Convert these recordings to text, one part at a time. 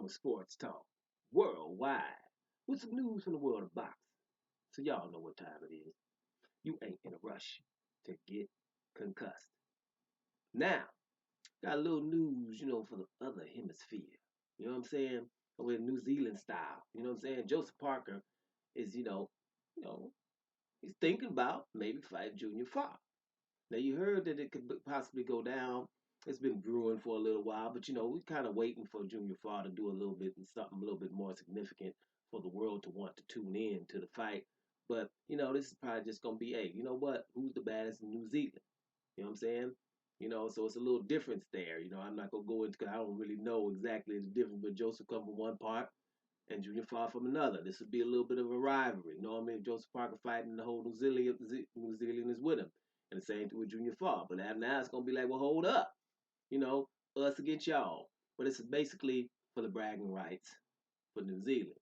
Summer Sports Talk worldwide with some news from the world of boxing. So y'all know what time it is. You ain't in a rush to get concussed. Now, got a little news, for the other hemisphere. You know what I'm saying? Over in New Zealand style. You know what I'm saying? Joseph Parker is, you know, he's thinking about maybe fighting Junior Fa. Now you heard that it could possibly go down. It's been brewing for a little while, but we're kind of waiting for Junior Fa to do a little bit and something a little bit more significant for the world to want to tune in to the fight. But this is probably just gonna be, hey, you know what? Who's the baddest in New Zealand? You know what I'm saying? So it's a little difference there. I'm not gonna go into because I don't really know exactly the difference, but Joseph come from one part and Junior Fa from another. This would be a little bit of a rivalry. Normally, if Joseph Parker fighting, the whole New Zealand is with him. And the same thing with Junior Fa. But now it's going to be like, well, hold up. You know, us against y'all. But it's basically for the bragging rights for New Zealand.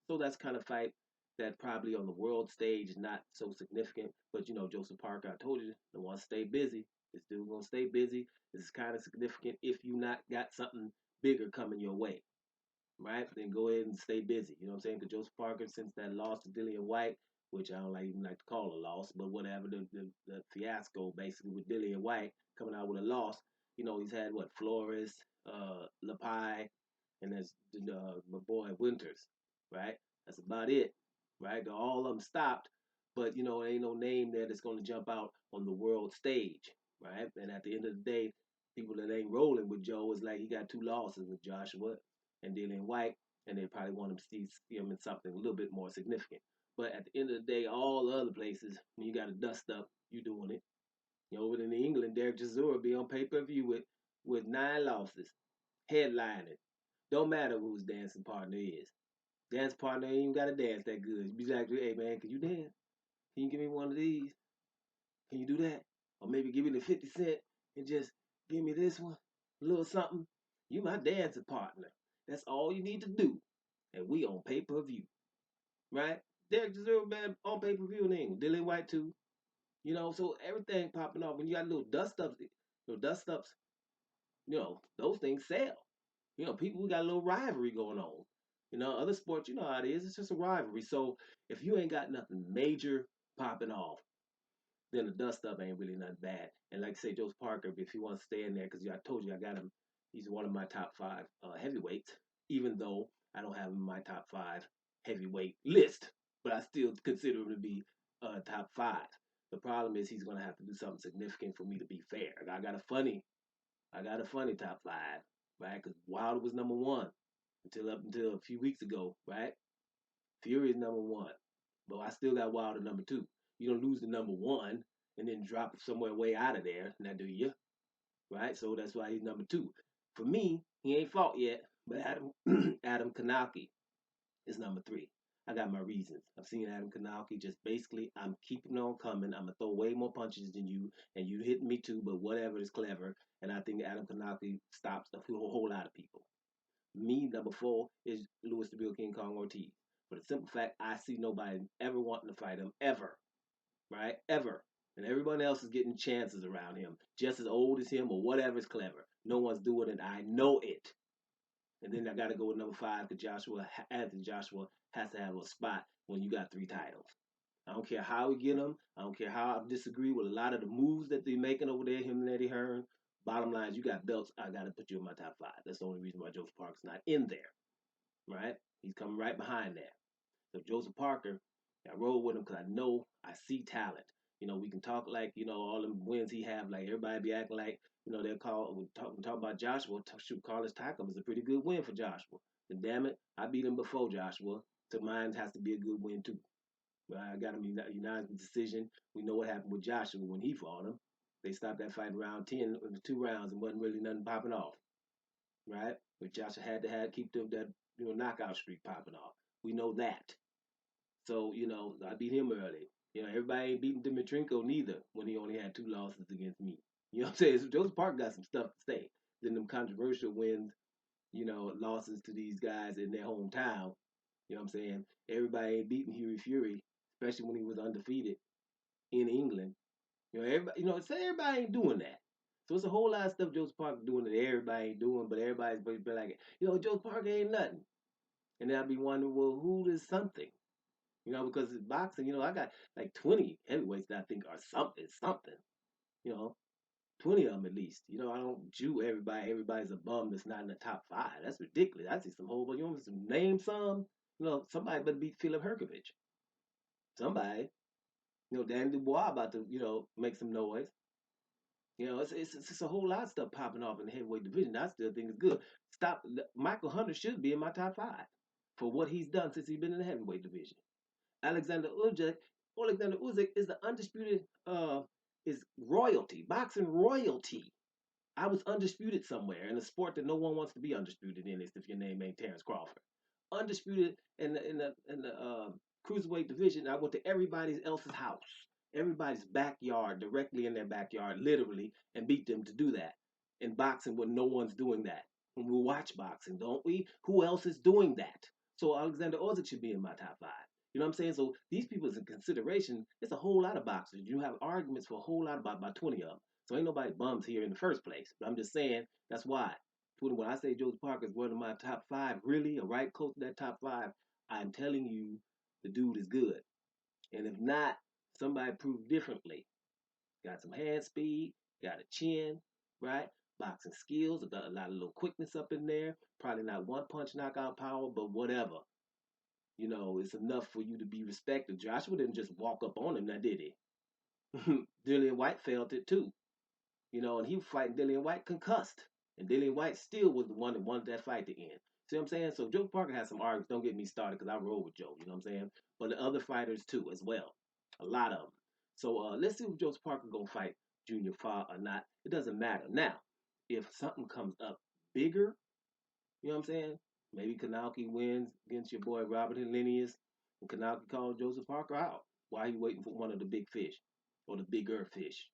So that's kind of fight that probably on the world stage is not so significant. But, Joseph Parker, I told you, the one stay busy. This dude going to stay busy. This is kind of significant if you not got something bigger coming your way, right? Then go ahead and stay busy. You know what I'm saying? Because Joseph Parker, since that loss to Dillian White, which I don't even like to call a loss, but whatever, the fiasco basically with Dillian White coming out with a loss, he's had what, Flores, Lepai, and there's my boy Winters, right? That's about it, right? All of them stopped, but there ain't no name there that's going to jump out on the world stage, right? And at the end of the day, people that ain't rolling with Joe is like he got two losses with Joshua and Dillian White, and they probably want him to see him in something a little bit more significant. But at the end of the day, all the other places, when you got to dust up, you doing it. Over in England, Derek Chisora be on pay-per-view with 9 losses, headlining. Don't matter who his dancing partner is. Dance partner ain't even got to dance that good. You be like, hey man, can you dance? Can you give me one of these? Can you do that? Or maybe give me the 50 cent and just give me this one, a little something. You my dancing partner. That's all you need to do. And we on pay-per-view, right? Derek Chisora man on pay-per-view in England. Dylan White too. So everything popping off. When you got little dust ups, those things sell. People we got a little rivalry going on. Other sports, you know how it is. It's just a rivalry. So if you ain't got nothing major popping off, then the dust up ain't really nothing bad. And like I say, Joseph Parker, if he wants to stay in there, because I told you I got him, he's one of my top 5 heavyweights, even though I don't have him in my top 5 heavyweight list, but I still consider him to be top 5. The problem is he's gonna have to do something significant for me to be fair. I got a funny top 5, right? Because Wilder was number 1 until a few weeks ago, right? Fury is number 1, but I still got Wilder number 2. You don't lose the number 1 and then drop somewhere way out of there. Now do you? Right? So that's why he's number 2. For me, he ain't fought yet, but Adam Adam Kanaki is number 3. I got my reasons. I've seen Adam Kanaki just basically, I'm keeping on coming. I'm gonna throw way more punches than you, and you hitting me too. But whatever is clever, and I think Adam Kanaki stops a whole lot of people. Me, number 4 is Louis the Bill King Kong Ortiz. For the simple fact, I see nobody ever wanting to fight him ever, right? Ever. And everyone else is getting chances around him, just as old as him or whatever is clever. No one's doing it. I know it. And then I got to go with number 5 because Anthony Joshua has to have a spot when you got 3 titles. I don't care how we get them. I don't care how I disagree with a lot of the moves that they're making over there, him and Eddie Hearn. Bottom line is you got belts. I got to put you in my top 5. That's the only reason why Joseph Parker's not in there, right? He's coming right behind that. So Joseph Parker, I roll with him because I know I see talent. We can talk like, all the wins he have, like everybody be acting like, they'll talk about Joshua. Shoot, Carlos Takam is a pretty good win for Joshua. And damn it, I beat him before Joshua. So mine has to be a good win too. But I got him unanimous decision. We know what happened with Joshua when he fought him. They stopped that fight around 10 in the 2 rounds and wasn't really nothing popping off, right? But Joshua had to keep that knockout streak popping off. We know that. So, I beat him early. Everybody ain't beating Dimitrenko neither when he only had 2 losses against me. You know what I'm saying? So Joseph Park got some stuff to say. Then them controversial wins, losses to these guys in their hometown. You know what I'm saying? Everybody ain't beating Hughie Fury, especially when he was undefeated in England. Everybody, say everybody ain't doing that. So it's a whole lot of stuff Joseph Parker doing that everybody ain't doing, but everybody's be like, Joseph Parker ain't nothing. And then I'd be wondering, well, who is something? Because it's boxing, I got like 20 heavyweights that I think are something, you know, 20 of them at least. I don't Jew everybody. Everybody's a bum that's not in the top five. That's ridiculous. I see some whole, but you want to name some? Somebody better beat Philip Herkovich. Somebody, Dan Dubois about to, make some noise. It's a whole lot of stuff popping off in the heavyweight division. I still think it's good. Stop. Michael Hunter should be in my top five for what he's done since he's been in the heavyweight division. Alexander Usyk. Alexander Usyk is the undisputed is royalty, boxing royalty. I was undisputed somewhere in a sport that no one wants to be undisputed in. Is if your name ain't Terrence Crawford. Undisputed in the cruiserweight division. I went to everybody else's house, everybody's backyard, directly in their backyard, literally, and beat them to do that. In boxing, when no one's doing that, when we watch boxing, don't we? Who else is doing that? So Alexander Usyk should be in my top five. You know what I'm saying? So these people is in consideration. It's a whole lot of boxers. You have arguments for a whole lot about 20 of them. So ain't nobody bums here in the first place. But I'm just saying that's why. When I say Joseph Parker is one of my top five, really a right close to that top five, I'm telling you the dude is good. And if not, somebody prove differently. Got some hand speed, got a chin, right? Boxing skills, got a lot of little quickness up in there. Probably not one punch knockout power, but whatever. It's enough for you to be respected. Joshua didn't just walk up on him, now did he? Dillian White felt it too. And he was fighting Dillian White concussed. And Dillian White still was the one that wanted that fight to end. See what I'm saying? So Joe Parker has some arguments. Don't get me started because I roll with Joe. You know what I'm saying? But the other fighters too, as well. A lot of them. So let's see if Joe Parker gonna fight Junior Fa or not. It doesn't matter. Now, if something comes up bigger, you know what I'm saying? Maybe Kanauki wins against your boy Robert Helenius, and Kanauki calls Joseph Parker out while he waiting for one of the big fish or the bigger fish.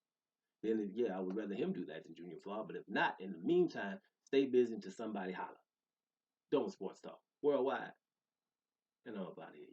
Then yeah, I would rather him do that than Junior Flawed. But if not, in the meantime, stay busy until somebody holler. Don't sports talk worldwide, and I'm about here.